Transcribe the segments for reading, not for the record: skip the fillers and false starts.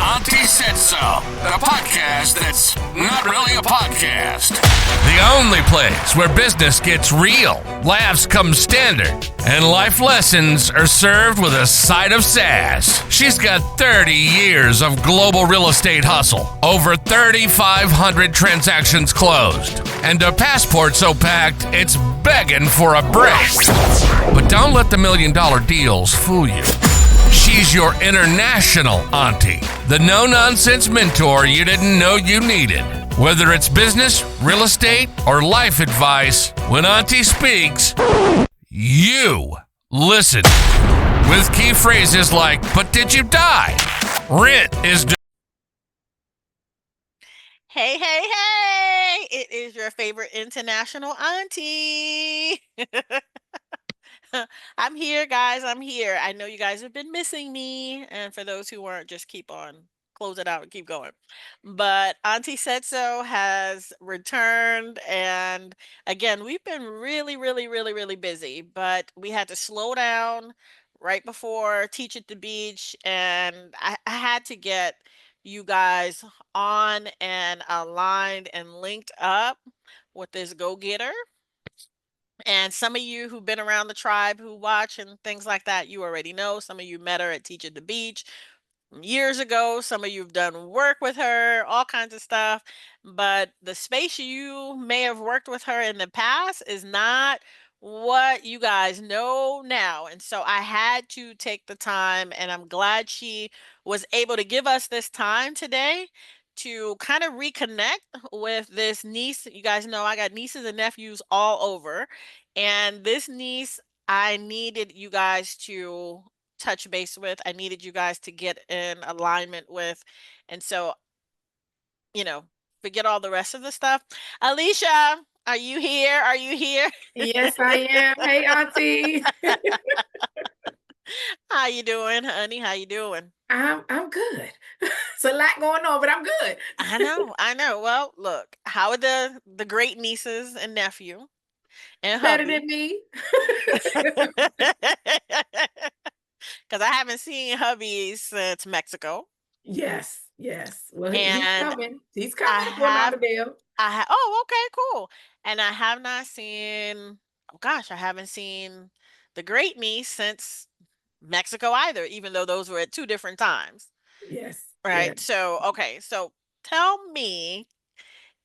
Auntie Said So, the podcast that's not really a podcast. The only place where business gets real, laughs come standard, and life lessons are served with a side of sass. She's got 30 years of global real estate hustle, over 3,500 transactions closed, and a passport so packed it's begging for a break. But don't let the $1 million deals fool you. She's your international auntie, the no-nonsense mentor you didn't know you needed. Whether it's business, real estate, or life advice, when Auntie speaks, you listen. With key phrases like, but did you die? Rent is due. Hey, hey, hey! It is your favorite international auntie. I'm here, guys. I'm here. I know you guys have been missing me. And for those who weren't, just keep on, close it out and keep going. But Auntie Said So has returned. And again, we've been really, really, really, really busy, but we had to slow down right before Teach at the Beach. And I had to get you guys on and aligned and linked up with this go getter. And some of you who've been around the tribe who watch and things like that, you already know. Some of you met her at Teach at the Beach years ago. Some of you've done work with her, all kinds of stuff. But the space you may have worked with her in the past is not what you guys know now. And so I had to take the time, and I'm glad she was able to give us this time today to kind of reconnect with this niece. You guys know I got nieces and nephews all over. And this niece, I needed you guys to touch base with. I needed you guys to get in alignment with. And so, you know, forget all the rest of the stuff. Alicia, are you here? Are you here? Yes, I am. Hey, Auntie. How you doing, honey? How you doing? I'm good. It's a lot going on, but I'm good. I know, I know. Well, look, how are the great nieces and nephew and Better hubby? than me. Because I haven't seen hubby since Mexico, Yes, yes. Well, he's and coming. He's I coming, Fort have Lauderdale. oh, okay, cool. And I have not seen, oh gosh, I haven't seen the great niece since Mexico either, even though those were at two different times. Yes, Right. yes. So, okay. So tell me,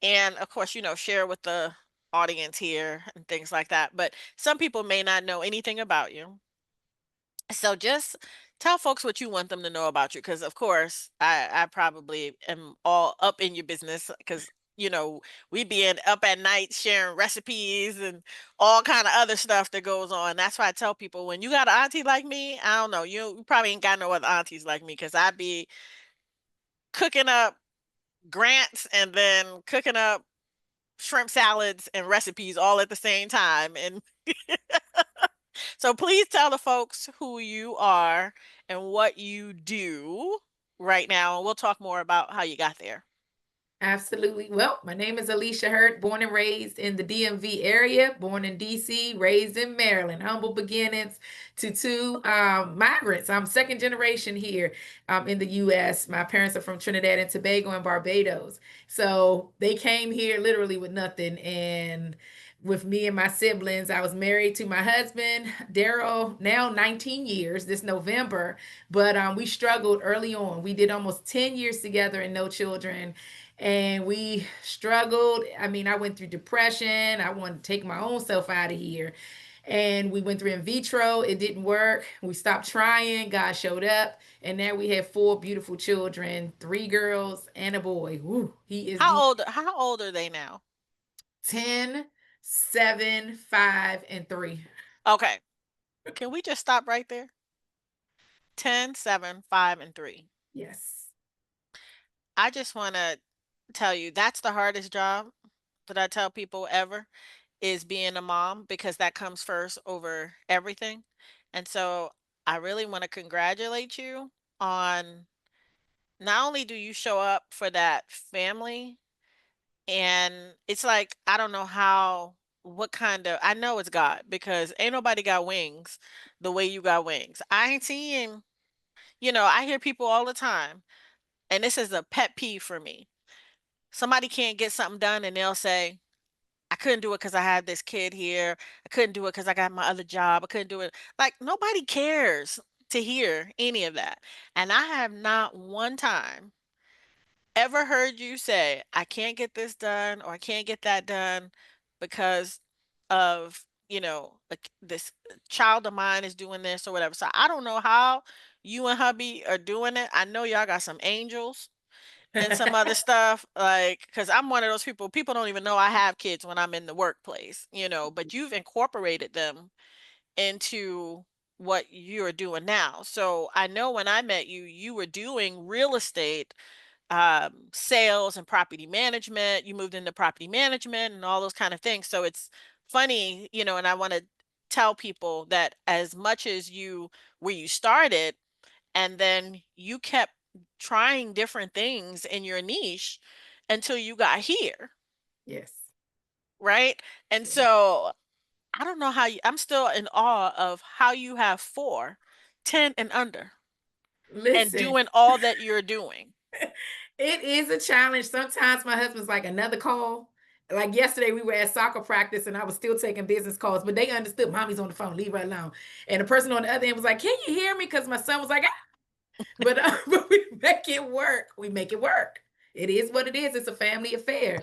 and of course, share with the audience here and things like that. But some people may not know anything about you. So just tell folks what you want them to know about you, because of course I probably am all up in your business because we being up at night sharing recipes and all kind of other stuff that goes on. That's why I tell people, when you got an auntie like me, I don't know, you probably ain't got no other aunties like me, because I be cooking up grants and then cooking up shrimp salads and recipes all at the same time. And so please tell the folks who you are and what you do right now, and we'll talk more about how you got there. Absolutely. Well, my name is Alicia Hurtt, born and raised in the DMV area, born in DC, raised in Maryland. Humble beginnings to two migrants. I'm second generation here in the US. My parents are from Trinidad and Tobago and Barbados. So they came here literally with nothing. And with me and my siblings, I was married to my husband, Daryl, now 19 years this November. But we struggled early on. We did almost 10 years together and no children, and we struggled. I mean, I went through depression. I wanted to take my own self out of here. And we went through in vitro. It didn't work. We stopped trying. God showed up. And now we have four beautiful children, three girls and a boy. Woo, he is How old are they now? 10, 7, 5, and 3. Okay. Can we just stop right there? 10, 7, 5, and 3. Yes. I just want to tell you, that's the hardest job that I tell people ever, is being a mom, because that comes first over everything. And so I really want to congratulate you on, not only do you show up for that family, and it's like, I don't know what kind of, I know it's God, because ain't nobody got wings the way you got wings. I ain't seeing, I hear people all the time, and this is a pet peeve for me. Somebody can't get something done and they'll say, I couldn't do it because I had this kid here. I couldn't do it because I got my other job. I couldn't do it. Like, nobody cares to hear any of that. And I have not one time ever heard you say, I can't get this done or I can't get that done because of, like this child of mine is doing this or whatever. So I don't know how you and hubby are doing it. I know y'all got some angels and some other stuff, like, because I'm one of those people don't even know I have kids when I'm in the workplace, but you've incorporated them into what you're doing now. So I know when I met you, you were doing real estate, sales and property management. You moved into property management and all those kind of things. So it's funny, and I want to tell people that as much as where you started, and then you kept trying different things in your niche until you got here, Yes. right? And Yeah. so I don't know I'm still in awe of how you have 4, 10 and under and Listen, doing all that you're doing. it is a challenge. Sometimes my husband's like, another call. Like yesterday, we were at soccer practice and I was still taking business calls, but they understood mommy's on the phone, leave her alone. And the person on the other end was like, can you hear me? Because my son was like, ah. But we make it work. We make it work. It is what it is. It's a family affair.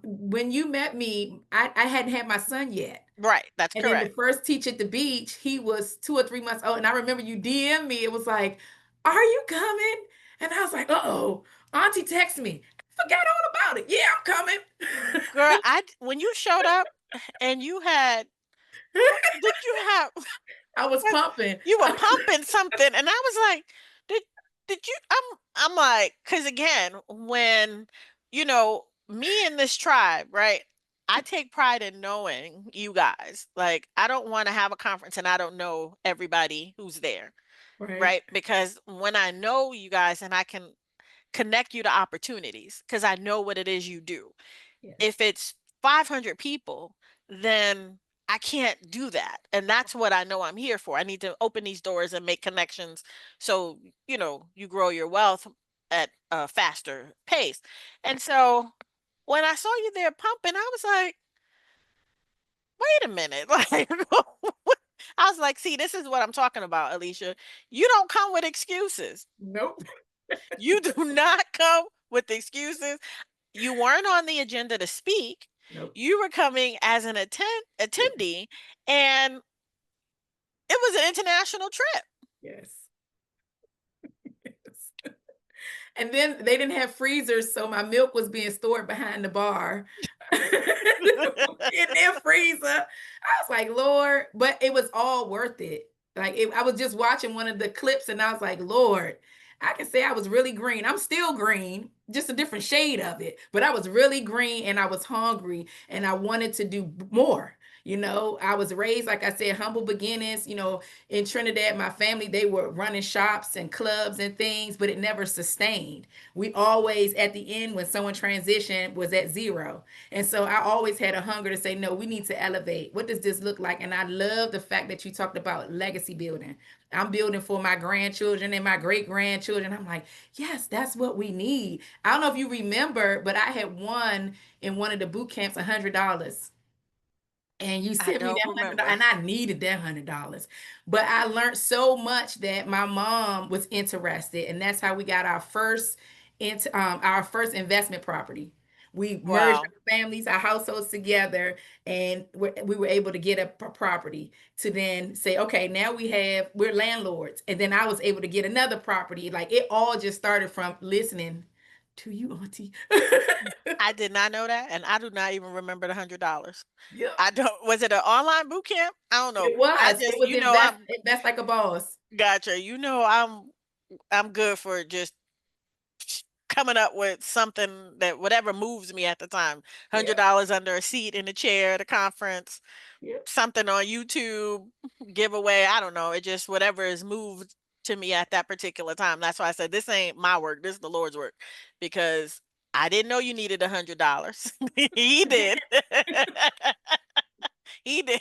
When you met me, I hadn't had my son yet. Right. That's And then the correct. first teacher at the beach, he was 2 or 3 months old. And I remember you DM me. It was like, are you coming? And I was like, uh-oh, Auntie texted me. I forgot all about it. Yeah, I'm coming. Girl, when you showed up and what did you have? I was pumping. You were pumping something, and I was like, did did you? I'm like, because again, when me and this tribe, right? I take pride in knowing you guys. Like, I don't want to have a conference and I don't know everybody who's there, Right. right? Because when I know you guys and I can connect you to opportunities, because I know what it is you do. Yes. If it's 500 people, then I can't do that. And that's what I know I'm here for. I need to open these doors and make connections so, you grow your wealth at a faster pace. And so when I saw you there pumping, I was like, wait a minute. Like, I was like, see, this is what I'm talking about, Alicia. You don't come with excuses. Nope. You do not come with excuses. You weren't on the agenda to speak. Nope. You were coming as an attendee, and it was an international trip. Yes. Yes. And then they didn't have freezers, so my milk was being stored behind the bar in their freezer. I was like, Lord, but it was all worth it. Like I was just watching one of the clips and I was like, Lord, I can say I was really green. I'm still green, just a different shade of it, but I was really green and I was hungry and I wanted to do more. I was raised, like I said, humble beginnings. In Trinidad, my family, they were running shops and clubs and things, but it never sustained. We always, at the end, when someone transitioned, was at zero. And so I always had a hunger to say, no, we need to elevate. What does this look like? And I love the fact that you talked about legacy building. I'm building for my grandchildren and my great grandchildren. I'm like, yes, that's what we need. I don't know if you remember, but I had won in one of the boot camps $100. And you I sent me don't that $100, remember. and I needed that $100. But I learned so much that my mom was interested, and that's how we got our first investment property. We merged Wow. our families, our households together, and we were able to get a property to then say, okay, now we're landlords. And then I was able to get another property. Like it all just started from listening to you, Auntie. I did not know that, and I do not even remember the $100. Yep. I don't. Was it an online boot camp? I don't know. It was. It was I'm invest like a boss. gotcha. I'm good for just coming up with something that whatever moves me at the time. Yeah. $100 under a seat in a chair at a conference, Yep. something on YouTube, giveaway. I don't know. It just whatever is moved to me at that particular time. That's why I said this ain't my work. This is the Lord's work, because I didn't know you needed $100. He did. He did.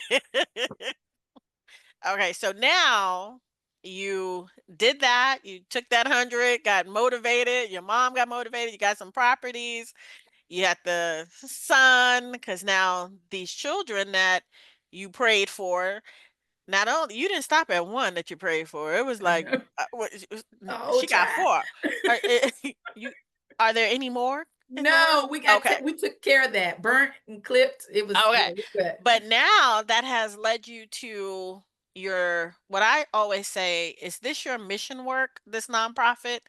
Okay, so now you did that. You took that 100, got motivated. Your mom got motivated. You got some properties. You got the son, because now these children that you prayed for, not only you didn't stop at one that you prayed for. It was I like know. Oh, she got child. four. Are, you are there any more in the No, work? Okay. we took care of that. Burnt and clipped. It was, yeah, Okay. it was good. But now that has led you to your, what I always say, is this your mission work, this nonprofit?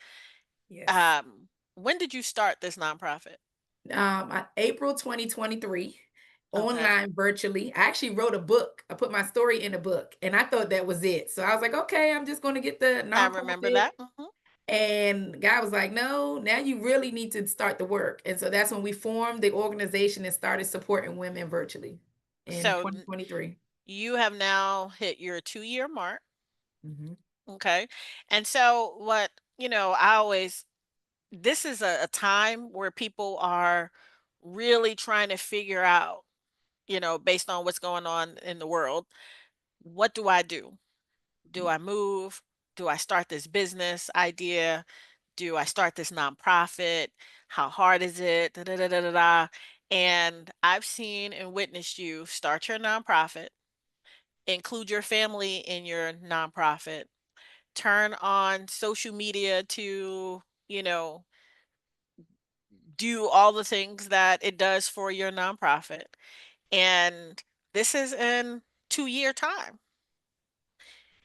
Yes. When did you start this nonprofit? April 2023, Okay. online virtually. I actually wrote a book. I put my story in a book and I thought that was it. So I was like, okay, I'm just going to get the I remember nonprofit. that. And God was like, no, now you really need to start the work. And so that's when we formed the organization and started supporting women virtually in So 2023. you have now hit your 2-year mark. Mhm. Okay. And so what, I always, this is a time where people are really trying to figure out, based on what's going on in the world, what do I do? Do I move? Do I start this business idea? Do I start this nonprofit? How hard is it? Da, da, da, da, da, da. And I've seen and witnessed you start your nonprofit, include your family in your nonprofit, turn on social media to, you know, do all the things that it does for your nonprofit. And this is in 2-year time,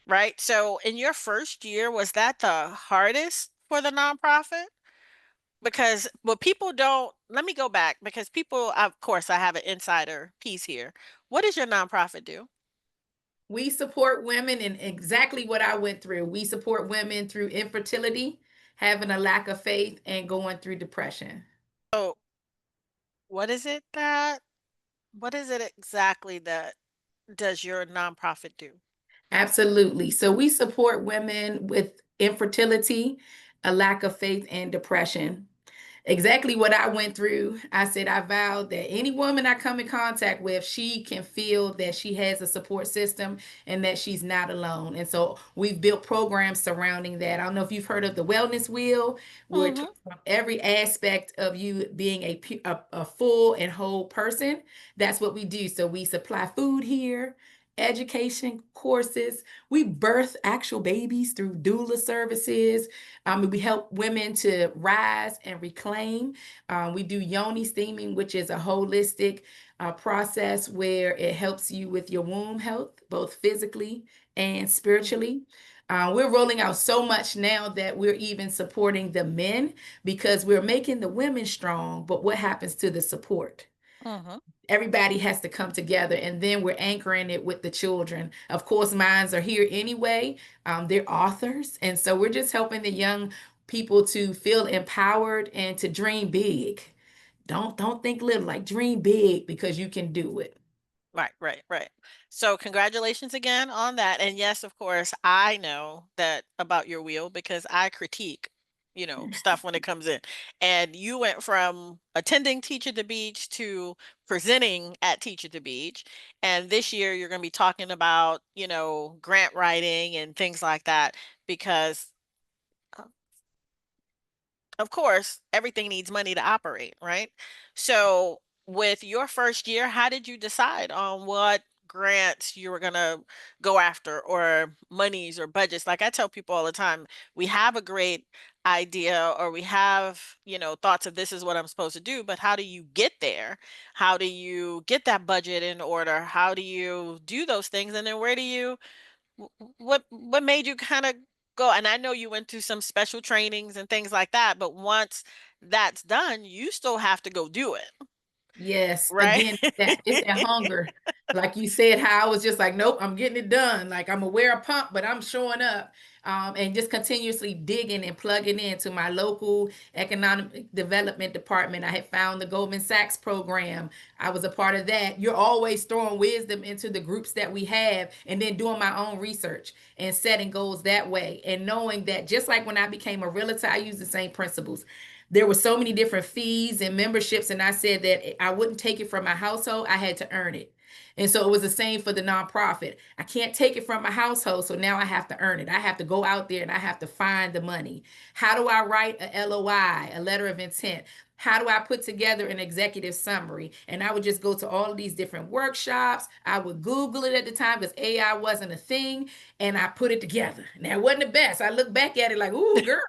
right? So in your first year, was that the hardest for the nonprofit? Because what people don't, let me go back, because people, of course, I have an insider piece here. What does your nonprofit do? We support women in exactly what I went through. We support women through infertility, having a lack of faith, and going through depression. So what is it that, what is it exactly that does your nonprofit do? Absolutely. So we support women with infertility, a lack of faith, and depression. Exactly what I went through. I said, I vowed that any woman I come in contact with, she can feel that she has a support system and that she's not alone. And so we've built programs surrounding that. I don't know if you've heard of the Wellness Wheel, where it Mm-hmm. talks about every aspect of you being a full and whole person. That's what we do. So we supply food here, education courses. We birth actual babies through doula services. We help women to rise and reclaim. We do yoni steaming, which is a holistic process where it helps you with your womb health, both physically and spiritually. We're rolling out so much now that we're even supporting the men because we're making the women strong. But what happens to the support? Mm-hmm. Everybody has to come together, and then we're anchoring it with the children. Of course, minds are here anyway. They're authors, and so we're just helping the young people to feel empowered and to dream big. Don't think little, like dream big because you can do it. Right, right, right. So congratulations again on that. And yes, of course, I know that about your wheel because I critique, stuff when it comes in. And you went from attending Teach at the Beach to presenting at Teach at the Beach. And this year you're going to be talking about, grant writing and things like that because uh, of course, everything needs money to operate, right? So, with your first year, how did you decide on what grants you were going to go after or monies or budgets? Like I tell people all the time, we have a great idea or we have, thoughts of this is what I'm supposed to do, but how do you get there? How do you get that budget in order? How do you do those things? And then where do you what made you kind of go? And I know you went through some special trainings and things like that, but once that's done, you still have to go do it, Yes, right? again, that it's that hunger. Like you said, how I was just like, nope, I'm getting it done. Like I'm aware of pump, but I'm showing up. And just continuously digging and plugging into my local economic development department. I had found the Goldman Sachs program. I was a part of that. You're always throwing wisdom into the groups that we have and then doing my own research and setting goals that way. And knowing that just like when I became a realtor, I use the same principles. There were so many different fees and memberships, and I said that I wouldn't take it from my household. I had to earn it. And so it was the same for the nonprofit. I can't take it from my household, so now I have to earn it. I have to go out there and I have to find the money. How do I write a LOI, a letter of intent? How do I put together an executive summary? And I would just go to all of these different workshops. I would Google it at the time because AI wasn't a thing, and I put it together. Now, it wasn't the best. I look back at it like, ooh, girl.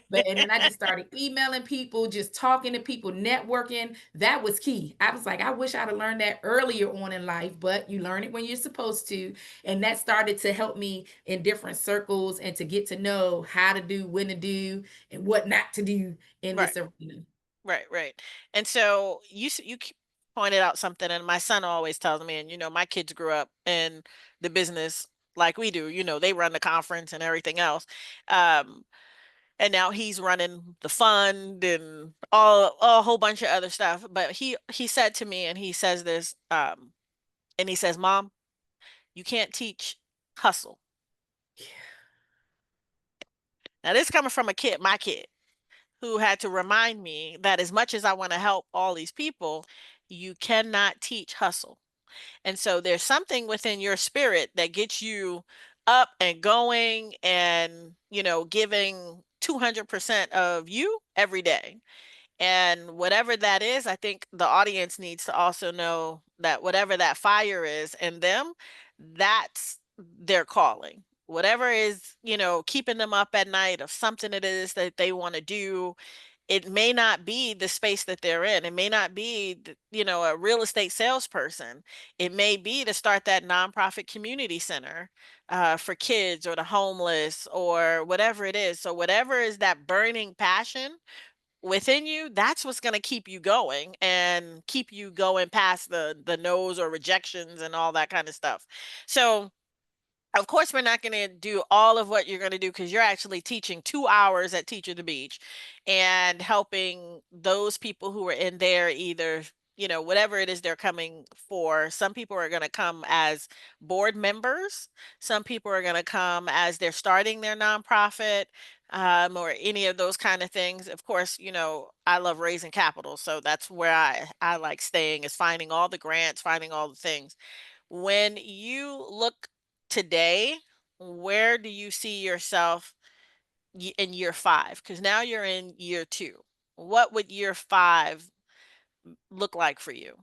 But and then I just started emailing people, just talking to people, networking. That was key. I was like, I wish I'd have learned that earlier on in life, but you learn it when you're supposed to. And that started to help me in different circles and to get to know how to do, when to do, and what not to do in Right. this arena. Right. And so you pointed out something, and my son always tells me, and my kids grew up in the business like we do. They run the conference and everything else. And now he's running the fund and a whole bunch of other stuff. But he said to me, and he says this, and he says, "Mom, you can't teach hustle." Now this coming from my kid, who had to remind me that as much as I want to help all these people, you cannot teach hustle. And so there's something within your spirit that gets you up and going and, giving 200% of you every day. And whatever that is, I think the audience needs to also know that whatever that fire is in them, that's their calling. Whatever is, keeping them up at night of something it is that they want to do, it may not be the space that they're in. It may not be, a real estate salesperson. It may be to start that nonprofit community center for kids or the homeless or whatever it is. So whatever is that burning passion within you, that's what's going to keep you going and keep you going past the no's or rejections and all that kind of stuff. So of course, we're not going to do all of what you're going to do because you're actually teaching 2 hours at Teach of the Beach and helping those people who are in there either, whatever it is they're coming for. Some people are going to come as board members. Some people are going to come as they're starting their nonprofit, or any of those kind of things. Of course, I love raising capital. So that's where I like staying, is finding all the grants, finding all the things. When you look today, where do you see yourself in year 5? Because now you're in year 2. What would year 5 look like for you?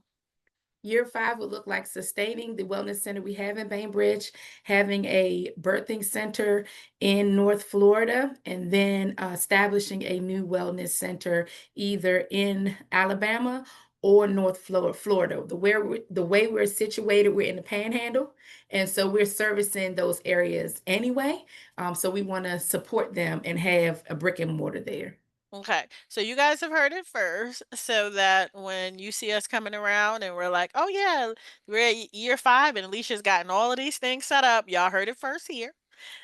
Year 5 would look like sustaining the wellness center we have in Bainbridge, having a birthing center in North Florida, and then establishing a new wellness center either in Alabama or North Florida. The way we're situated, we're in the Panhandle, and so we're servicing those areas anyway. So we want to support them and have a brick and mortar there. Okay, so you guys have heard it first, so that when you see us coming around and we're like, oh yeah, we're at year 5 and Alicia's gotten all of these things set up, y'all heard it first here,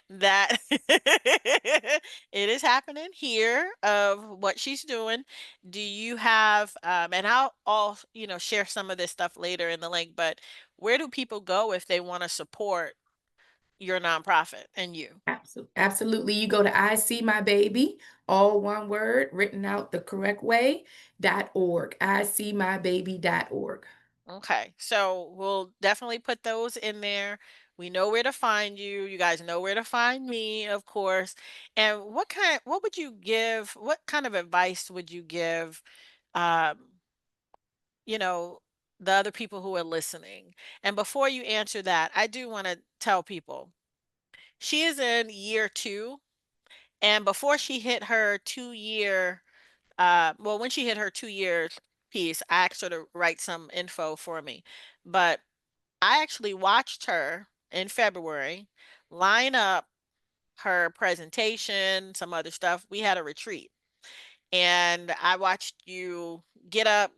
that it is happening here of what she's doing. Do you have, and I'll all, share some of this stuff later in the link, but where do people go if they want to support your nonprofit and you? Absolutely. You go to I See My Baby, all one word, written out the correct way, .org. ISeeMyBaby.org. Okay, so we'll definitely put those in there. We know where to find you. You guys know where to find me, of course. And what would you give, what kind of advice would you give, um, you know, the other people who are listening? And before you answer that, I do want to tell people she is in year 2. And before she hit her 2-year, well, when she hit her 2 years piece, I asked her to write some info for me. But I actually watched her in February line up her presentation, some other stuff. We had a retreat, and I watched you get up,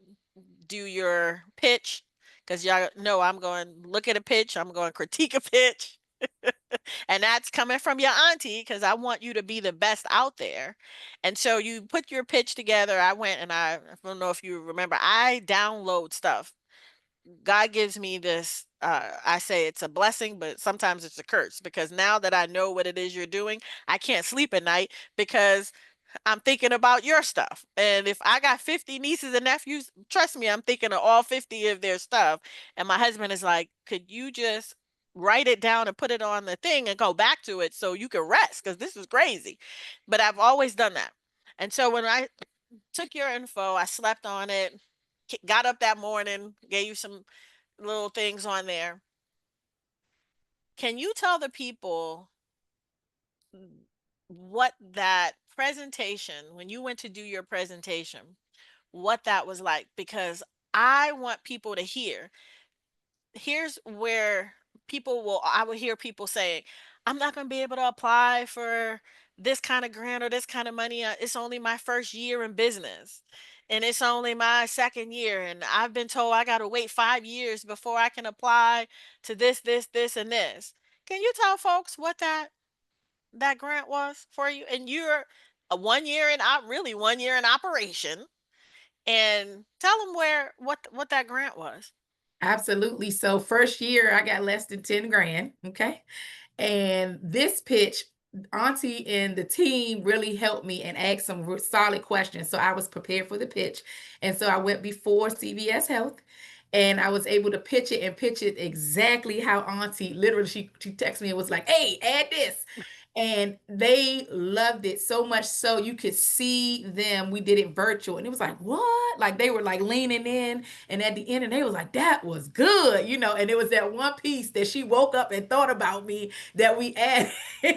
do your pitch, because y'all know I'm going to look at a pitch, I'm going to critique a pitch. And that's coming from your auntie, because I want you to be the best out there. And so you put your pitch together. I went and I don't know if you remember, I download stuff. God gives me this, I say it's a blessing, but sometimes it's a curse, because now that I know what it is you're doing, I can't sleep at night because I'm thinking about your stuff. And if I got 50 nieces and nephews, trust me, I'm thinking of all 50 of their stuff. And my husband is like, could you just write it down and put it on the thing and go back to it so you can rest? Because this is crazy. But I've always done that. And so when I took your info, I slept on it, got up that morning, gave you some little things on there. Can you tell the people what that presentation, when you went to do your presentation, what that was like? Because I want people to hear. Here's where I would hear people saying, I'm not going to be able to apply for this kind of grant or this kind of money. It's only my first year in business and it's only my second year. And I've been told I got to wait 5 years before I can apply to this, and this. Can you tell folks what that grant was for you? And you're a 1 year in really 1 year in operation, and tell them what that grant was. Absolutely. So first year I got less than 10 grand. Okay. And this pitch, Auntie and the team really helped me and asked some solid questions. So I was prepared for the pitch. And so I went before CVS Health and I was able to pitch it and pitch it exactly how Auntie literally, she texted me and was like, hey, add this. And they loved it so much so you could see them. We did it virtual and it was like, what? Like they were like leaning in and at the end and they was like, that was good, and it was that one piece that she woke up and thought about me that we added. And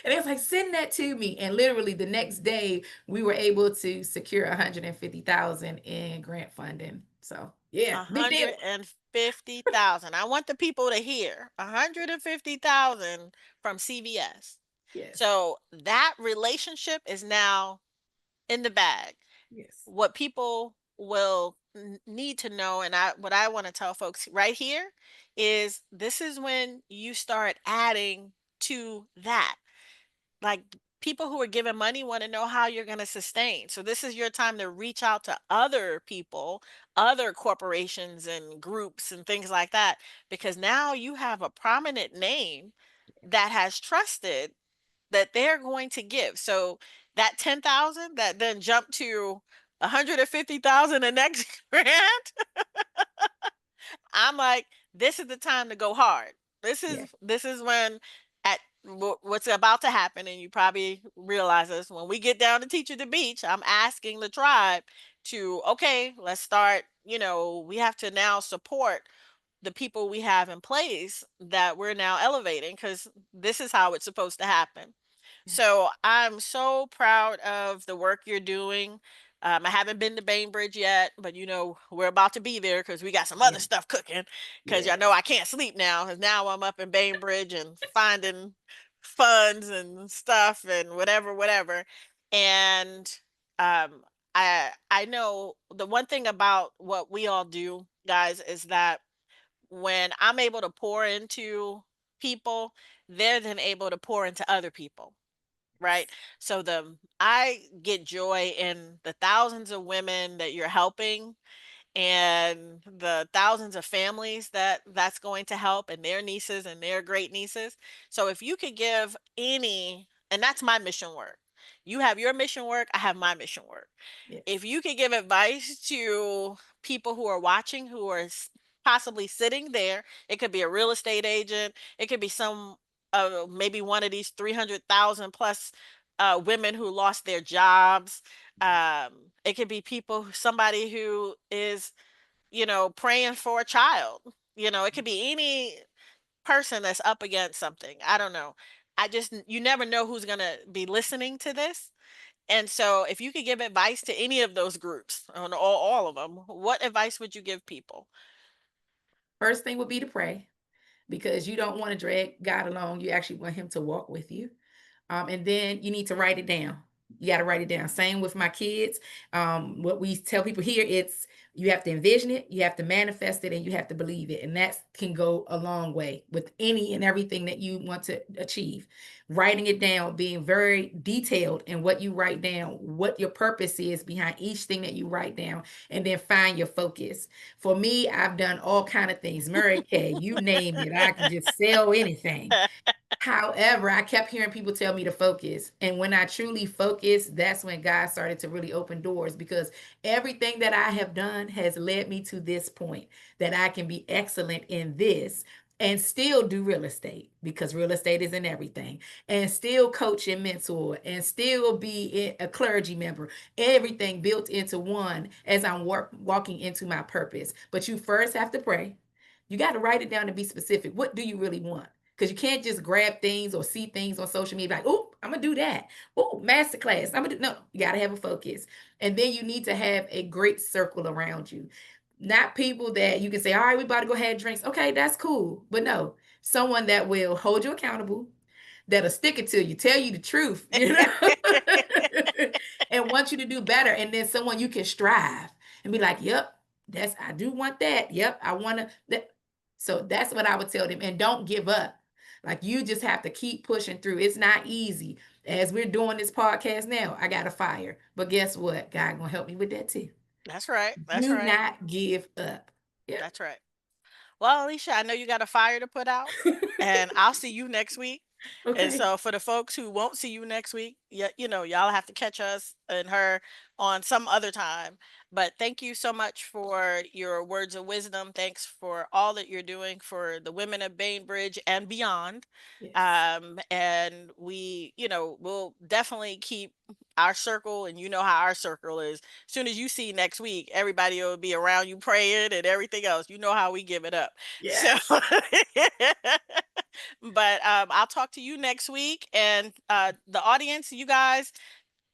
it was like, send that to me. And literally the next day we were able to secure 150,000 in grant funding. So yeah, big deal. 150,000. I want the people to hear 150,000 from CVS. Yes. So that relationship is now in the bag. Yes. What people will need to know, and what I want to tell folks right here is this is when you start adding to that. Like people who are giving money want to know how you're going to sustain. So this is your time to reach out to other people, other corporations and groups and things like that, because now you have a prominent name that has trusted that they're going to give. So that 10,000 that then jumped to 150,000 the next grant, I'm like, this is the time to go hard. This is Yeah. this is when at what's about to happen, and you probably realize this when we get down to Teach at the Beach. I'm asking the tribe to, okay, let's start. We have to now support the people we have in place that we're now elevating, because this is how it's supposed to happen. So I'm so proud of the work you're doing. I haven't been to Bainbridge yet, but we're about to be there because we got some other Yeah. stuff cooking. Because Yeah. y'all know I can't sleep now, because now I'm up in Bainbridge and finding funds and stuff and whatever. And um, I know the one thing about what we all do, guys, is that when I'm able to pour into people, they're then able to pour into other people, right? So I get joy in the thousands of women that you're helping and the thousands of families that's going to help, and their nieces and their great nieces. So if you could give and that's my mission work. You have your mission work, I have my mission work. Yes. If you could give advice to people who are watching, who are possibly sitting there, it could be a real estate agent, it could be maybe one of these 300,000 plus women who lost their jobs. It could be somebody who is, praying for a child. It could be any person that's up against something. I don't know. You never know who's going to be listening to this. And so if you could give advice to any of those groups, on all of them, what advice would you give people? First thing would be to pray because you don't want to drag God along. You actually want him to walk with you. And then you need to write it down. You got to write it down. Same with my kids. What we tell people here, you have to envision it, you have to manifest it, and you have to believe it. And that can go a long way with any and everything that you want to achieve. Writing it down, being very detailed in what you write down, what your purpose is behind each thing that you write down, and then find your focus. For me, I've done all kind of things. Mary Kay, you name it. I can just sell anything. However, I kept hearing people tell me to focus. And when I truly focused, that's when God started to really open doors, because everything that I have done has led me to this point that I can be excellent in this and still do real estate, because real estate isn't everything, and still coach and mentor and still be a clergy member. Everything built into one as I'm walking into my purpose. But you first have to pray. You got to write it down and be specific. What do you really want? Because you can't just grab things or see things on social media like, oh, I'm gonna do that. Oh, masterclass. I'm gonna do no, you gotta have a focus. And then you need to have a great circle around you. Not people that you can say, all right, we about to go have drinks. Okay, that's cool. But no, someone that will hold you accountable, that'll stick it to you, tell you the truth, and want you to do better. And then someone you can strive and be like, yep, I do want that. Yep, I want to. So that's what I would tell them. And don't give up. Like, you just have to keep pushing through. It's not easy. As we're doing this podcast now, I got a fire. But guess what? God gonna help me with that too. That's right. That's Do right. not give up. Yep. That's right. Well, Alicia, I know you got a fire to put out, and I'll see you next week. And Okay. so for the folks who won't see you next week, y'all have to catch us and her on some other time. But thank you so much for your words of wisdom. Thanks for all that you're doing for the women of Bainbridge and beyond. Yes. And we'll definitely keep our circle, and you know how our circle is. As soon as you see next week, everybody will be around you praying and everything else. You know how we give it up. Yes. So but I'll talk to you next week, and the audience, you guys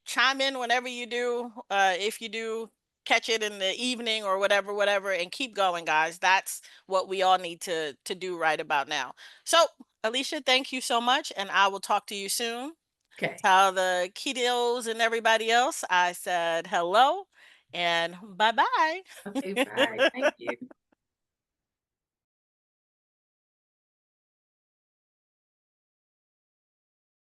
chime in whenever you do. If you do catch it in the evening or whatever, and keep going, guys. That's what we all need to do right about now. So, Alicia, thank you so much, and I will talk to you soon. Okay. Tell the kiddos and everybody else I said hello, and bye-bye. Okay, bye. Thank you.